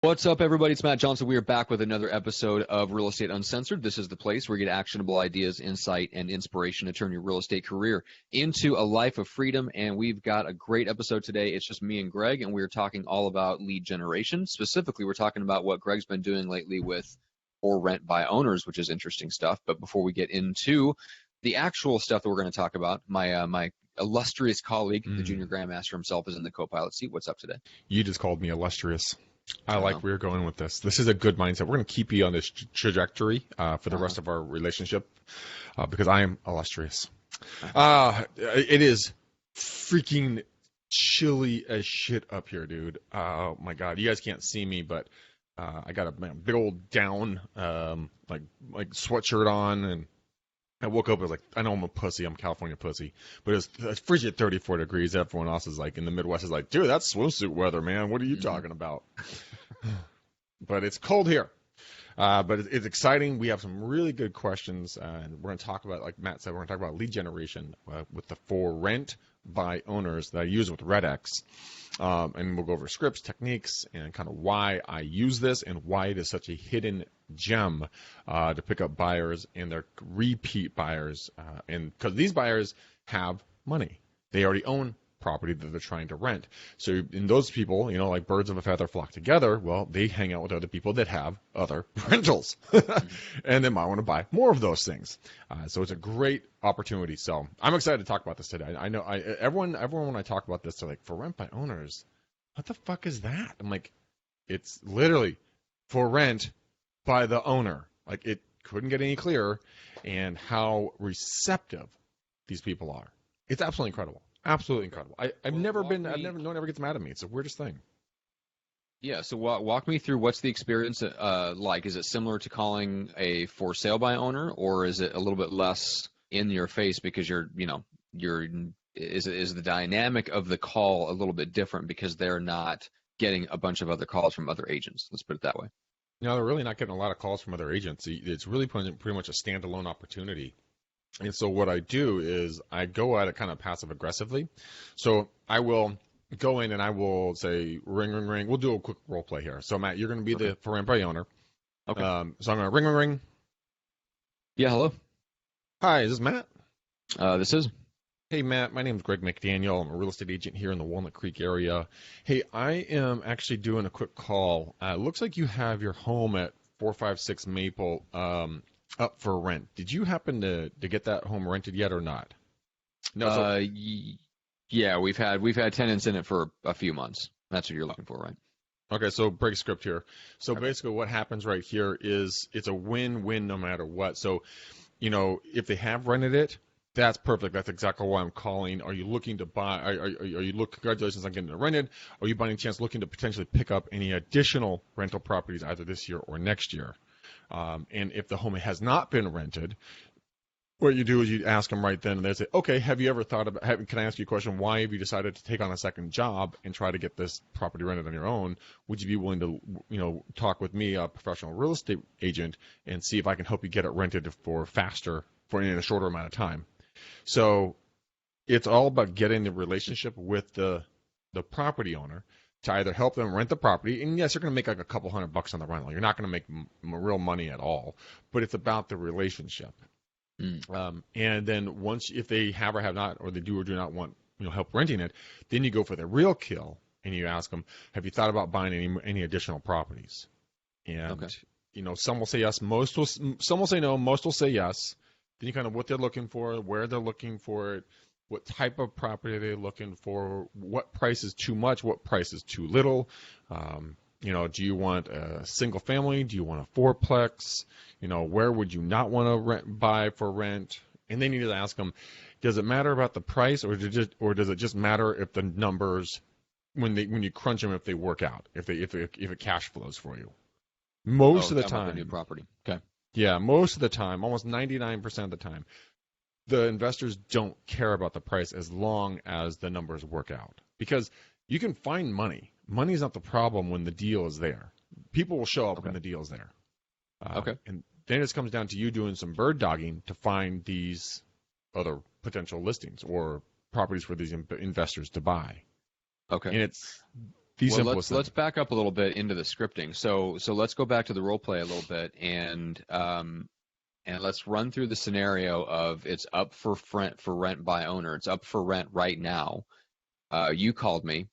What's up, everybody? It's Matt Johnson. We are back with another episode of Real Estate Uncensored. This is the place where you get actionable ideas, insight, and inspiration to turn your real estate career into a life of freedom. And we've got a great episode today. It's just me and Greg, and we're talking all about lead generation. Specifically, we're talking about what Greg's been doing lately with for rent by owners, which is interesting stuff. But before we get into the actual stuff that we're going to talk about, my illustrious colleague, the junior grandmaster himself, is in the co-pilot seat. What's up today? You just called me illustrious. I like where you're going with this. This is a good mindset. We're going to keep you on this trajectory for the rest of our relationship because I am illustrious. It is freaking chilly as shit up here, dude. Oh, my God. You guys can't see me, but I got a big old down, like sweatshirt on, and I woke up, I was like, I know I'm a pussy, I'm a California pussy, but it's frigid 34 degrees. Everyone else is like, in the Midwest is like, dude, that's swimsuit weather, man. What are you talking about? But it's cold here. But it's exciting. We have some really good questions, and we're going to talk about, like Matt said, we're going to talk about lead generation with the for rent by owners that I use with RedX. And we'll go over scripts, techniques, and kind of why I use this and why it is such a hidden gem to pick up buyers and their repeat buyers. And because these buyers have money, they already own property that they're trying to rent. So in those people, like birds of a feather flock together, well, they hang out with other people that have other rentals. And they might want to buy more of those things. So it's a great opportunity. So I'm excited to talk about this today. I know everyone when I talk about this, they're like, for rent by owners, what the fuck is that? I'm like, it's literally for rent by the owner. Like, it couldn't get any clearer, and how receptive these people are. It's absolutely incredible. Absolutely incredible. No one ever gets mad at me. It's the weirdest thing. Yeah, so walk me through what's the experience like. Is it similar to calling a for sale by owner, or is it a little bit less in your face because is the dynamic of the call a little bit different because they're not getting a bunch of other calls from other agents? Let's put it that way. No, they're really not getting a lot of calls from other agents. It's really pretty much a standalone opportunity. And so what I do is I go at it kind of passive aggressively. So I will go in and I will say, ring, ring, ring. We'll do a quick role play here. So, Matt, you're going to be the for rent by owner. Okay. So I'm going to ring, ring, ring. Yeah, hello. Hi, is this Matt? This is. Hey, Matt, my name is Greg McDaniel. I'm a real estate agent here in the Walnut Creek area. Hey, I am actually doing a quick call. It looks like you have your home at 456 Maple up for rent. Did you happen to get that home rented yet or not? No. Yeah, we've had tenants in it for a few months. That's what you're looking for, right? Okay, so break script here. So basically what happens right here is it's a win-win no matter what. So, if they have rented it, that's perfect. That's exactly why I'm calling. Are you looking to buy? Are you congratulations on getting it rented? Are you by any chance looking to potentially pick up any additional rental properties either this year or next year? And if the home has not been rented, what you do is you ask them right then and they say, okay, have you ever thought about, can I ask you a question? Why have you decided to take on a second job and try to get this property rented on your own? Would you be willing to, talk with me, a professional real estate agent, and see if I can help you get it rented for in a shorter amount of time? So it's all about getting the relationship with the property owner to either help them rent the property, and yes, you're going to make like a couple $100 on the rental. You're not going to make real money at all, but it's about the relationship. And then if they have or have not, or they do or do not want help renting it, then you go for the real kill and you ask them, have you thought about buying any additional properties? And some will say yes, some will say no, most will say yes. Then you kind of what they're looking for, where they're looking for it, what type of property they're looking for, what price is too much, what price is too little. Do you want a single family? Do you want a fourplex? Where would you not want to buy for rent? And then you need to ask them, does it matter about the price, or does it just matter if the numbers, when you crunch them, if they work out, if it cash flows for you? Most of the time, the new property. Okay. Yeah, most of the time, almost 99% of the time, the investors don't care about the price as long as the numbers work out. Because you can find money. Money is not the problem when the deal is there. People will show up when the deal is there. And then it just comes down to you doing some bird dogging to find these other potential listings or properties for these investors to buy. Okay. And Well, let's back up a little bit into the scripting. So let's go back to the role play a little bit, and let's run through the scenario of it's up for rent by owner. It's up for rent right now. You called me.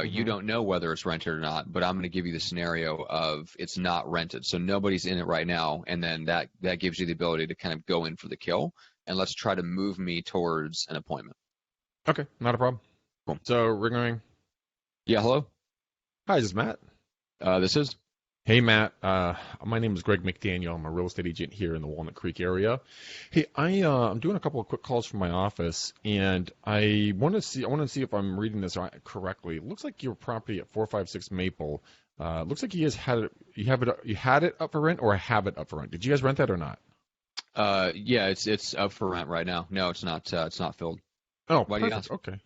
You don't know whether it's rented or not, but I'm going to give you the scenario of it's not rented, so nobody's in it right now, and then that gives you the ability to kind of go in for the kill, and let's try to move me towards an appointment. Okay, not a problem. Cool. So ring. Yeah, hello. Hi, this is Matt. This is. Hey, Matt. My name is Greg McDaniel. I'm a real estate agent here in the Walnut Creek area. Hey, I'm doing a couple of quick calls from my office, and I want to see if I'm reading this correctly. It looks like your property at 456 Maple. Looks like you guys had it. You had it up for rent, or have it up for rent. Did you guys rent that or not? Yeah, it's up for rent right now. No, it's not. It's not filled. Oh, why do you ask? Okay.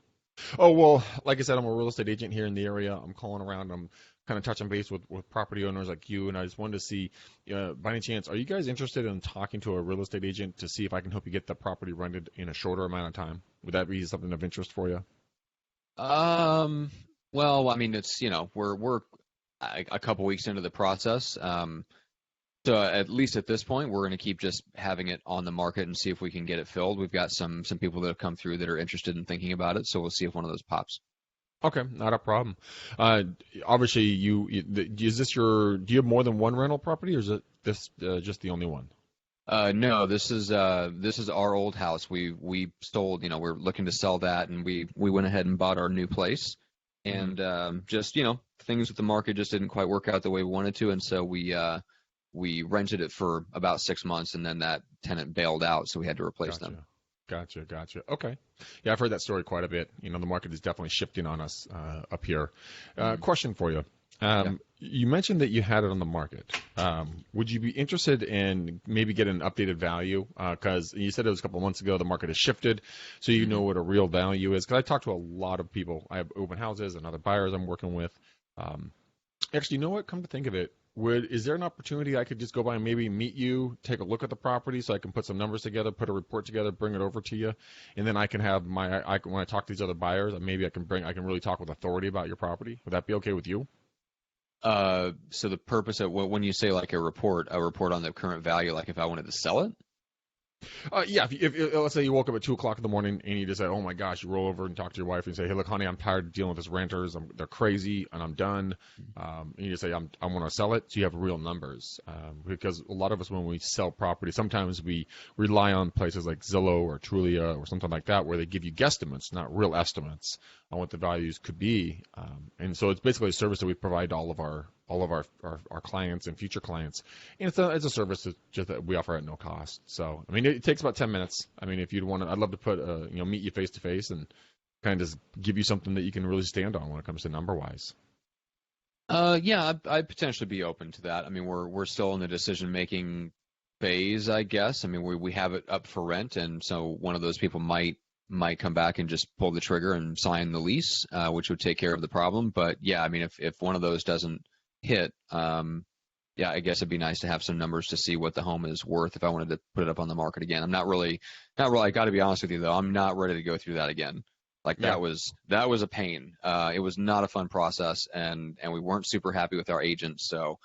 Oh, well, like I said, I'm a real estate agent here in the area. I'm calling around. I'm kind of touching base with property owners like you, and I just wanted to see, by any chance, are you guys interested in talking to a real estate agent to see if I can help you get the property rented in a shorter amount of time? Would that be something of interest for you? Well, I mean, it's, we're a couple weeks into the process. So at least at this point, we're going to keep just having it on the market and see if we can get it filled. We've got some people that have come through that are interested in thinking about it, so we'll see if one of those pops. Okay, not a problem. Obviously, do you have more than one rental property, or is it this just the only one? No, this is our old house. We sold. We're looking to sell that, and we went ahead and bought our new place. And just things with the market just didn't quite work out the way we wanted to, and so we rented it for about 6 months, and then that tenant bailed out, so we had to replace them. Gotcha. Okay. Yeah, I've heard that story quite a bit. The market is definitely shifting on us up here. Question for you. You mentioned that you had it on the market. Would you be interested in maybe getting an updated value? Because you said it was a couple of months ago, the market has shifted, so you know what a real value is. Because I talk to a lot of people. I have open houses and other buyers I'm working with. Actually, you know what? Come to think of it, is there an opportunity I could just go by and maybe meet you, take a look at the property so I can put some numbers together, put a report together, bring it over to you, and then I can have when I talk to these other buyers, maybe I can really talk with authority about your property. Would that be okay with you? So the purpose of when you say like a report on the current value, like if I wanted to sell it? Yeah, if let's say you woke up at 2 o'clock in the morning and you just say, oh my gosh, you roll over and talk to your wife and say, hey, look, honey, I'm tired of dealing with this renters. They're crazy and I'm done. And you just say, I want to sell it. So you have real numbers. Because a lot of us, when we sell property, sometimes we rely on places like Zillow or Trulia or something like that, where they give you guesstimates, not real estimates on what the values could be. And so it's basically a service that we provide to all of our clients and future clients, and it's a service that we offer at no cost. So I mean, it takes about 10 minutes. I mean, if you'd want to, I'd love to put meet you face to face and kind of just give you something that you can really stand on when it comes to number wise. Yeah, I'd potentially be open to that. I mean, we're still in the decision making phase, I guess. I mean, we have it up for rent, and so one of those people might come back and just pull the trigger and sign the lease, which would take care of the problem. But yeah, I mean, if one of those doesn't hit, yeah, I guess it'd be nice to have some numbers to see what the home is worth if I wanted to put it up on the market again. I'm not really. I got to be honest with you though, I'm not ready to go through that again. Like that was a pain. It was not a fun process, and we weren't super happy with our agent. So,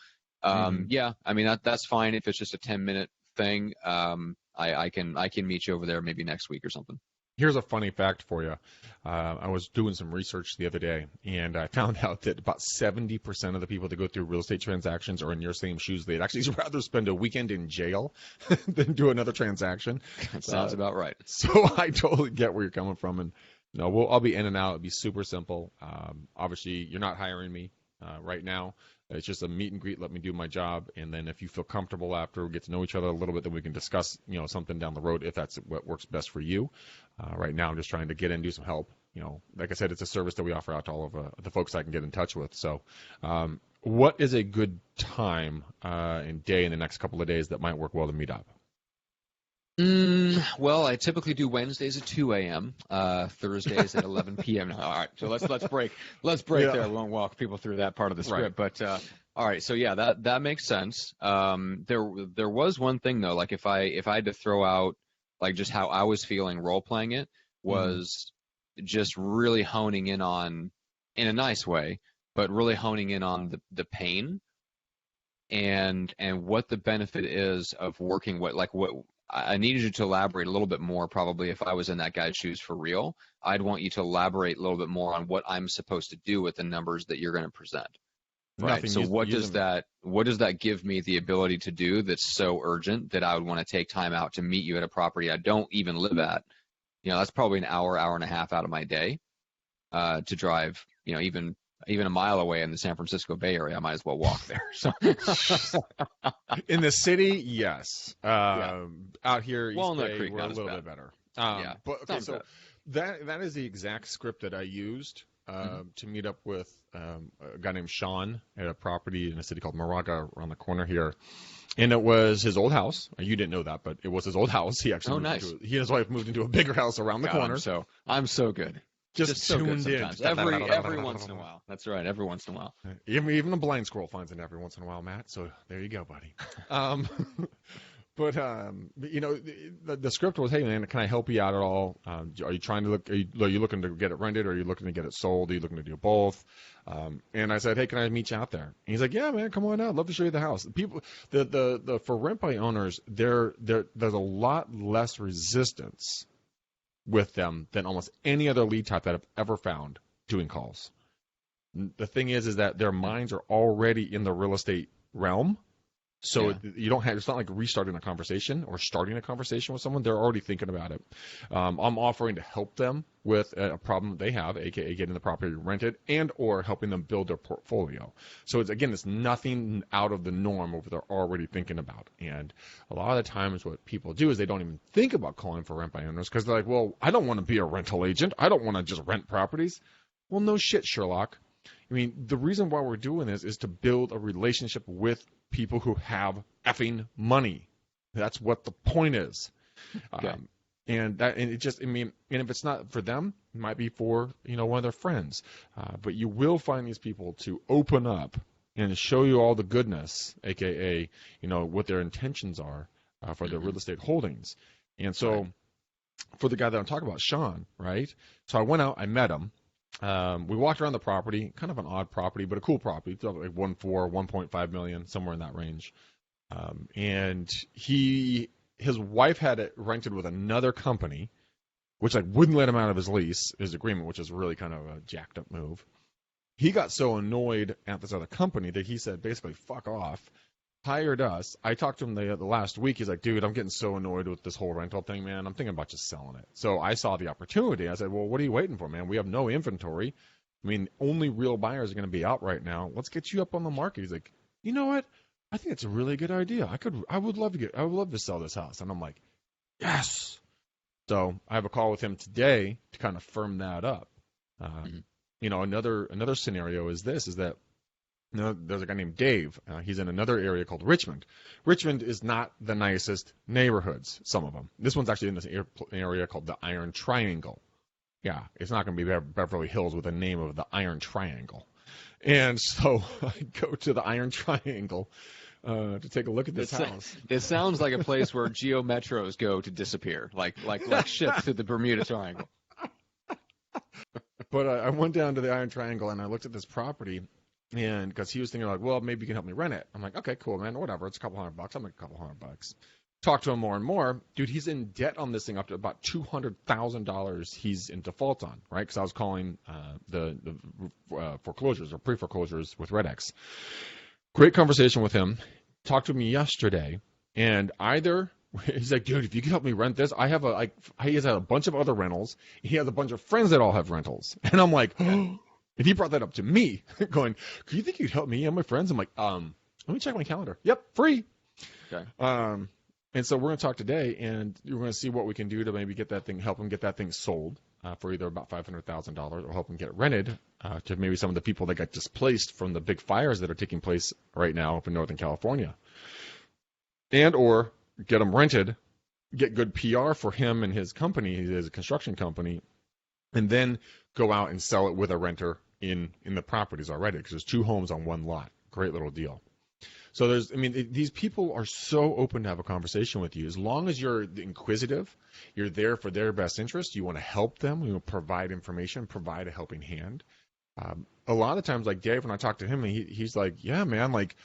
yeah, I mean that's fine if it's just a 10-minute thing. I can meet you over there maybe next week or something. Here's a funny fact for you. I was doing some research the other day, and I found out that about 70% of the people that go through real estate transactions are in your same shoes. They'd actually rather spend a weekend in jail than do another transaction. That sounds about right. So I totally get where you're coming from. And I'll be in and out. It'll be super simple. Obviously, you're not hiring me right now. It's just a meet and greet. Let me do my job, and then if you feel comfortable after we get to know each other a little bit, then we can discuss, something down the road if that's what works best for you. Right now, I'm just trying to get in and do some help. Like I said, it's a service that we offer out to all of the folks I can get in touch with. So, what is a good time and day in the next couple of days that might work well to meet up? Well, I typically do Wednesdays at 2 a.m., Thursdays at 11 p.m. All right, so let's break there. We won't walk people through that part of the script, right. But all right, so yeah, that makes sense. There was one thing though, like if I had to throw out like just how I was feeling role playing it was just really honing in on, in a nice way, but really honing in on the pain and what the benefit is of working what I needed you to elaborate a little bit more. Probably if I was in that guy's shoes for real, I'd want you to elaborate a little bit more on what I'm supposed to do with the numbers that you're going to present. Right. Nothing. So what does that give me the ability to do that's so urgent that I would want to take time out to meet you at a property I don't even live at? That's probably an hour and a half out of my day to drive, even a mile away in the San Francisco Bay Area. I might as well walk there. So. In the city, yes. Yeah. Out here, Walnut East Bay, Creek, we're a not as little bad. bit better. Yeah. But okay, so that is the exact script that I used to meet up with a guy named Sean at a property in a city called Moraga around the corner here. And it was his old house. You didn't know that, but it was his old house. He actually he and his wife moved into a bigger house around the corner. I'm so good. Just so tuned good in. sometimes. Every once in a while. That's right. Every once in a while. Even a blind squirrel finds it every once in a while, Matt. So there you go, buddy. But the script was, hey man, can I help you out at all? Are you trying to look? Are you looking to get it rented? Or are you looking to get it sold? Are you looking to do both? And I said, hey, can I meet you out there? And he's like, yeah, man, come on out. I'd love to show you the house. The for rent by owners, there's a lot less resistance with them than almost any other lead type that I've ever found doing calls. The thing is that their minds are already in the real estate realm. So it's not like restarting a conversation or starting a conversation with someone. They're already thinking about it. I'm offering to help them with a problem they have, aka getting the property rented and or helping them build their portfolio. So it's nothing out of the norm of what they're already thinking about. And a lot of the times what people do is they don't even think about calling for rent by owners because they're like, well, I don't want to be a rental agent. I don't want to just rent properties. Well, no shit, Sherlock. I mean, the reason why we're doing this is to build a relationship with people who have effing money. That's what the point is. Okay. And if it's not for them, it might be for, one of their friends. But you will find these people to open up and show you all the goodness, aka, what their intentions are for their real estate holdings. And so for the guy that I'm talking about, Sean, right? So I went out, I met him. We walked around the property, kind of an odd property, but a cool property. It's like 1.5 million, somewhere in that range. And his wife had it rented with another company, which wouldn't let him out of his agreement, which is really kind of a jacked up move. He got so annoyed at this other company that he said, basically, fuck off. Hired us. I talked to him the last week. He's like, dude, I'm getting so annoyed with this whole rental thing, man. I'm thinking about just selling it. So I saw the opportunity. I said, well, what are you waiting for, man? We have no inventory. I mean, only real buyers are going to be out right now. Let's get you up on the market. He's like, you know what? I think it's a really good idea. I would love to sell this house. And I'm like, yes. So I have a call with him today to kind of firm that up. Another scenario is that there's a guy named Dave. He's in another area called Richmond. Richmond is not the nicest neighborhoods, some of them. This one's actually in this area called the Iron Triangle. Yeah, it's not going to be Beverly Hills with the name of the Iron Triangle. And so I go to the Iron Triangle to take a look at this house. It sounds like a place where Geo Metros go to disappear, like ships through the Bermuda Triangle. But I went down to the Iron Triangle and I looked at this property. And because he was thinking well, maybe you can help me rent it. I'm like, okay, cool, man, whatever. It's a couple $100. I'm like, a couple $100. Talk to him more and more. Dude, he's in debt on this thing up to about $200,000 he's in default on, right? Because I was calling the foreclosures or pre-foreclosures with RedX. Great conversation with him. Talked to me yesterday. And he's like, dude, if you could help me rent this, he has a bunch of other rentals. He has a bunch of friends that all have rentals. And I'm like, oh. And he brought that up to me, going, "Do you think you'd help me and my friends?" I'm like, let me check my calendar. Yep, free. Okay. And so we're going to talk today, and we're going to see what we can do to maybe help him get that thing sold for either about $500,000 or help him get it rented to maybe some of the people that got displaced from the big fires that are taking place right now up in Northern California, and or get them rented, get good PR for him and his company, his construction company, and then go out and sell it with a renter in the properties already, because there's 2 homes on 1 lot. Great little deal. So these people are so open to have a conversation with you. As long as you're inquisitive, you're there for their best interest, you want to help them, you want to provide information, provide a helping hand. A lot of times, like Dave, when I talk to him, he's like, yeah, man, like,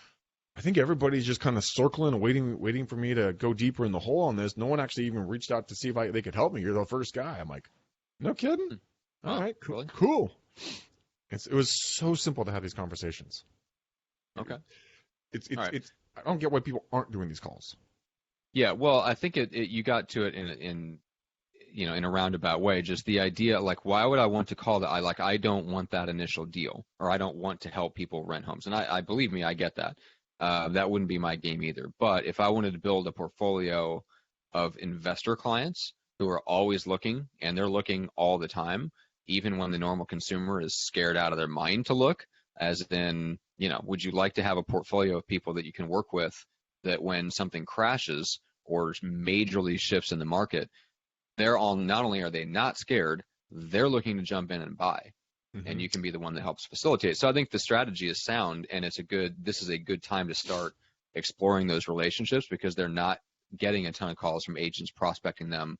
I think everybody's just kind of circling and waiting for me to go deeper in the hole on this. No one actually even reached out to see if they could help me. You're the first guy. I'm like, no kidding? All right, really? Cool. It was so simple to have these conversations. Okay. It's I don't get why people aren't doing these calls. Yeah, well, I think you got to it in a roundabout way. Just the idea, like, why would I want to call that? I don't want that initial deal, or I don't want to help people rent homes. And I believe me, I get that. That wouldn't be my game either. But if I wanted to build a portfolio of investor clients who are always looking, and they're looking all the time, even when the normal consumer is scared out of their mind to look, as in, would you like to have a portfolio of people that you can work with that when something crashes or majorly shifts in the market, not only are they not scared, they're looking to jump in and buy. Mm-hmm. And you can be the one that helps facilitate. So I think the strategy is sound, and this is a good time to start exploring those relationships, because they're not getting a ton of calls from agents prospecting them.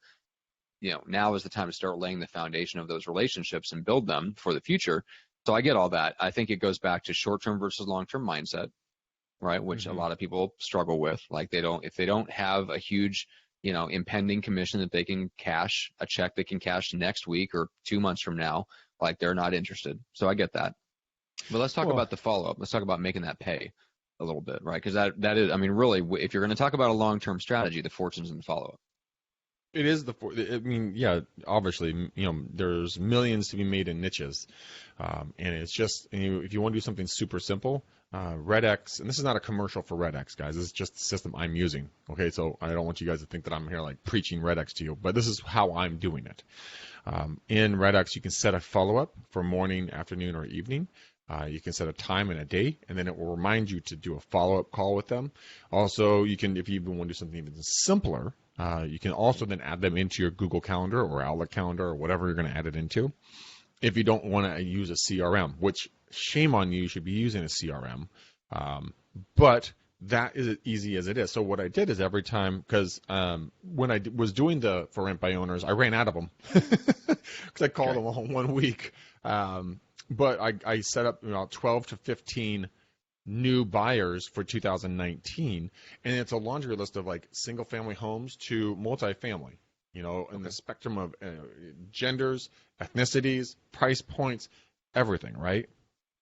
Now is the time to start laying the foundation of those relationships and build them for the future. So I get all that. I think it goes back to short-term versus long-term mindset, right? Which mm-hmm. a lot of people struggle with. Like if they don't have a huge, impending commission that they can cash, a check they can cash next week or 2 months from now, like, they're not interested. So I get that. But let's talk about the follow-up. Let's talk about making that pay a little bit, right? Because that is, really, if you're going to talk about a long-term strategy, the fortune's in the follow-up. It is obviously, there's millions to be made in niches. And it's just, if you want to do something super simple, RedX, and this is not a commercial for RedX, guys. This is just the system I'm using. Okay, so I don't want you guys to think that I'm here like preaching RedX to you, but this is how I'm doing it. In RedX, you can set a follow-up for morning, afternoon, or evening. You can set a time and a date, and then it will remind you to do a follow-up call with them. Also, you can, if you even want to do something even simpler, you can also then add them into your Google Calendar or Outlook Calendar or whatever you're going to add it into. If you don't want to use a CRM, which shame on you, you should be using a CRM. But that is as easy as it is. So what I did is every time, because when I was doing the for rent by owners, I ran out of them because I called them all in 1 week. But I set up about 12 to 15 new buyers for 2019, and it's a laundry list of like single family homes to multifamily, in the spectrum of genders, ethnicities, price points, everything, right?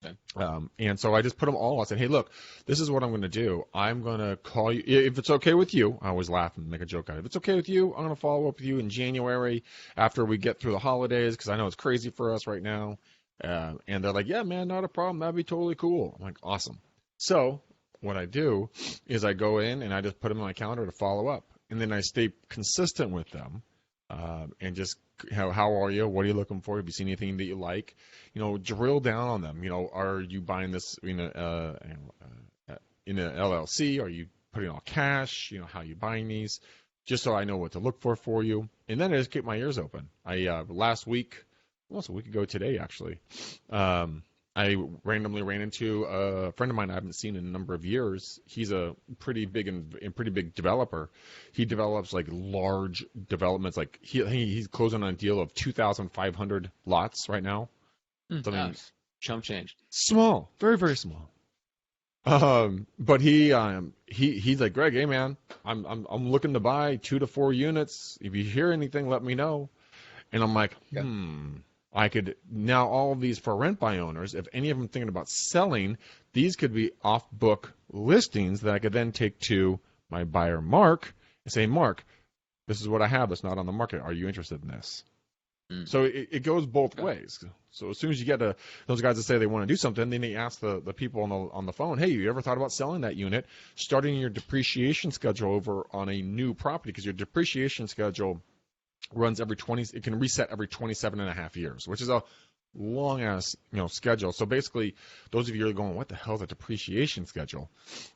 Okay. And so I just put them all. I said, hey, look, this is what I'm going to do. I'm going to call you. If it's okay with you, I always laugh and make a joke out of it. If it's okay with you, I'm going to follow up with you in January after we get through the holidays, because I know it's crazy for us right now. And they're like, yeah, man, not a problem. That'd be totally cool. I'm like, awesome. So what I do is I go in and I just put them in my calendar to follow up. And then I stay consistent with them and just, how are you? What are you looking for? Have you seen anything that you like? Drill down on them. Are you buying this in an LLC? Are you putting all cash? How are you buying these? Just so I know what to look for you. And then I just keep my ears open. Last week, almost a week ago today, actually, I randomly ran into a friend of mine I haven't seen in a number of years. He's a pretty big developer. He develops like large developments. Like he's closing on a deal of 2,500 lots right now. Nice. Chump change. Small, very, very small. But he's like, Greg, hey man, I'm looking to buy 2 to 4 units. If you hear anything, let me know. And I'm like, I could now, all of these for rent by owners, if any of them thinking about selling, these could be off book listings that I could then take to my buyer Mark and say, Mark, this is what I have that's not on the market. Are you interested in this? So it goes both ways. So as soon as you get to those guys that say they want to do something, then they ask the people on the phone, hey, you ever thought about selling that unit, starting your depreciation schedule over on a new property? Because your depreciation schedule runs it can reset every 27 and a half years, which is a long ass schedule. So basically, those of you are going, what the hell is a depreciation schedule?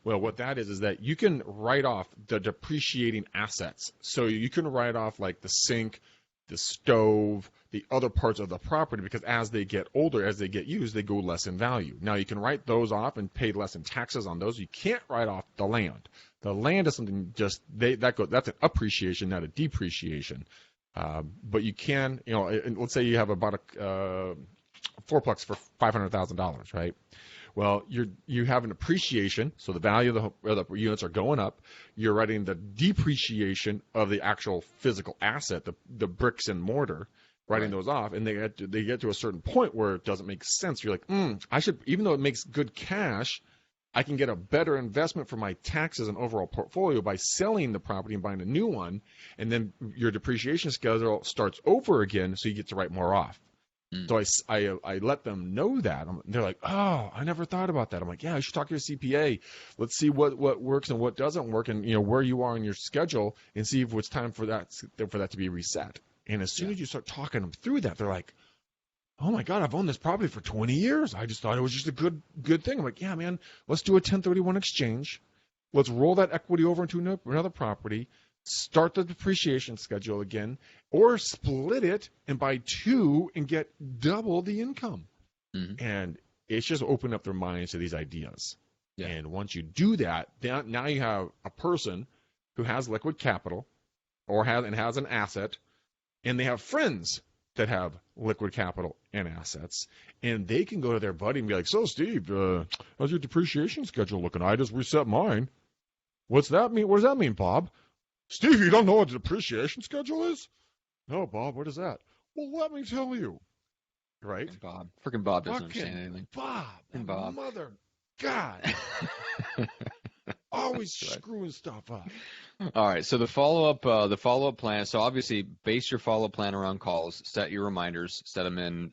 Well, what that is that you can write off the depreciating assets. So you can write off like the sink, the stove, the other parts of the property, because as they get older, as they get used, they go less in value. Now you can write those off and pay less in taxes on those. You can't write off the land. The land is something that's an appreciation, not a depreciation. But you can, let's say you have about fourplex for $500,000, right? Well, you have an appreciation, so the value of the units are going up. You're writing the depreciation of the actual physical asset, the bricks and mortar, writing those off, and they get to a certain point where it doesn't make sense. You're like, I should, even though it makes good cash, I can get a better investment for my taxes and overall portfolio by selling the property and buying a new one, and then your depreciation schedule starts over again, so you get to write more off. So I let them know that. They're like, oh, I never thought about that. I'm like, yeah, you should talk to your CPA. Let's see what works and what doesn't work, and where you are in your schedule, and see if it's time for that to be reset. And as soon as you start talking them through that, they're like, oh my God, I've owned this property for 20 years. I just thought it was just a good thing. I'm like, yeah, man, let's do a 1031 exchange. Let's roll that equity over into another property. Start the depreciation schedule again, or split it and buy two and get double the income. And it's just opened up their minds to these ideas. And once you do that, now you have a person who has liquid capital or has an asset, and they have friends that have liquid capital and assets, and they can go to their buddy and be like, so Steve, how's your depreciation schedule looking? I just reset mine. What's that mean? What does that mean, Bob? Steve, you don't know what the depreciation schedule is? No, Bob, what is that? Well, let me tell you. Right? Freaking Bob doesn't understand anything. Bob. Mother God. Always screwing stuff up. All right, so the follow-up plan. So obviously, base your follow-up plan around calls. Set your reminders. Set them in,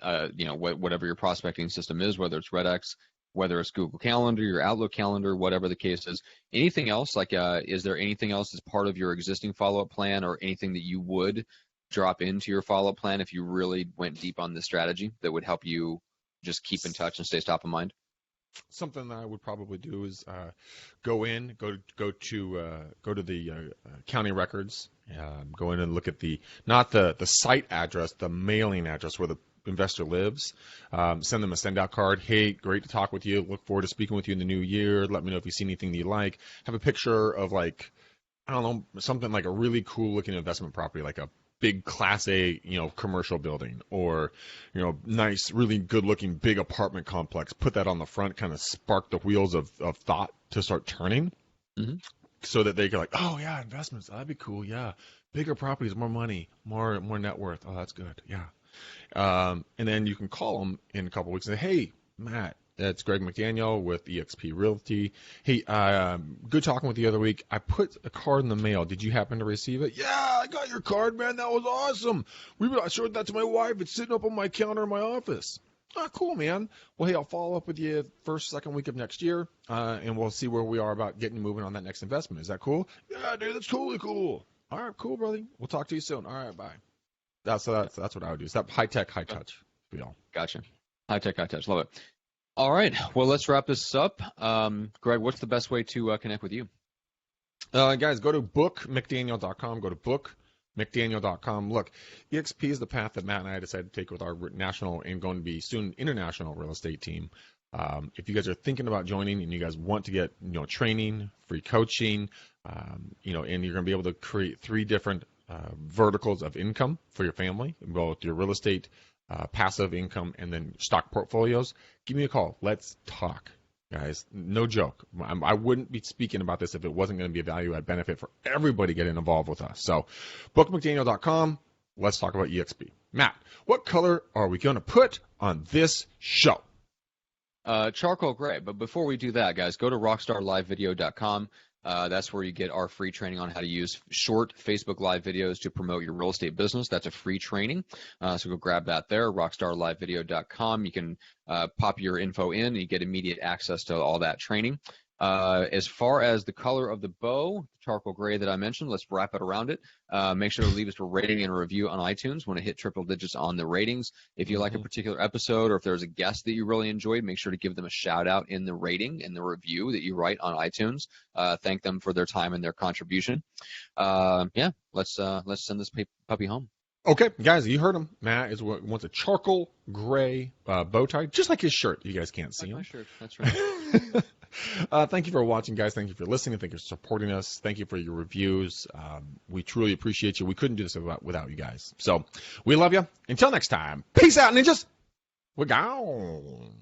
whatever your prospecting system is, whether it's RedX, whether it's Google Calendar, your Outlook calendar, whatever the case is. Anything else? Is there anything else as part of your existing follow-up plan, or anything that you would drop into your follow-up plan if you really went deep on this strategy that would help you just keep in touch and stay top of mind? Something that I would probably do is go to the county records, go in and look at not the site address, the mailing address where the investor lives. Send them a send-out card. Hey, great to talk with you. Look forward to speaking with you in the new year. Let me know if you see anything that you like. Have a picture of something like a really cool-looking investment property, like a big Class A, commercial building, or, nice, really good-looking big apartment complex. Put that on the front, kind of spark the wheels of thought to start turning, so that they go like, oh yeah, investments, that'd be cool, yeah. Bigger properties, more money, more net worth. Oh, that's good, yeah. And then you can call them in a couple weeks and say, hey, Matt, that's Greg McDaniel with eXp Realty. Hey, good talking with you the other week. I put a card in the mail. Did you happen to receive it? Yeah, I got your card, man. That was awesome. I showed that to my wife. It's sitting up on my counter in my office. Oh, cool, man. Well, hey, I'll follow up with you second week of next year, and we'll see where we are about getting moving on that next investment. Is that cool? Yeah, dude, that's totally cool. All right, cool, brother. We'll talk to you soon. All right, bye. That's what I would do. It's that high tech, high touch feel. Gotcha. High tech, high touch. Love it. All right. Well, let's wrap this up. Greg, what's the best way to connect with you? Guys, go to bookmcdaniel.com. Go to bookmcdaniel.com. Look, EXP is the path that Matt and I decided to take with our national and going to be soon international real estate team. If you guys are thinking about joining and you guys want to get training, free coaching, and you're going to be able to create 3 different verticals of income for your family, both your real estate, passive income, and then stock portfolios, give me a call. Let's talk, guys. No joke. I wouldn't be speaking about this if it wasn't going to be a value-add benefit for everybody getting involved with us. So bookmcdaniel.com. Let's talk about EXP. Matt, what color are we going to put on this show? Charcoal gray. But before we do that, guys, go to rockstarlivevideo.com. That's where you get our free training on how to use short Facebook Live videos to promote your real estate business. That's a free training. So go grab that there, rockstarlivevideo.com. You can pop your info in and you get immediate access to all that training. As far as the color of the bow, charcoal gray that I mentioned, let's wrap it around it. Make sure to leave us a rating and a review on iTunes. Want to hit triple digits on the ratings. If you like a particular episode, or if there's a guest that you really enjoyed, make sure to give them a shout out in the rating and the review that you write on iTunes. Thank them for their time and their contribution. Let's send this puppy home. Okay, guys, you heard him. Matt wants a charcoal gray bow tie, just like his shirt. You guys can't see him. My shirt. That's right. Thank you for watching, guys. Thank you for listening. Thank you for supporting us. Thank you for your reviews. We truly appreciate you. We couldn't do this without you guys. So we love you. Until next time, peace out, ninjas. We're gone.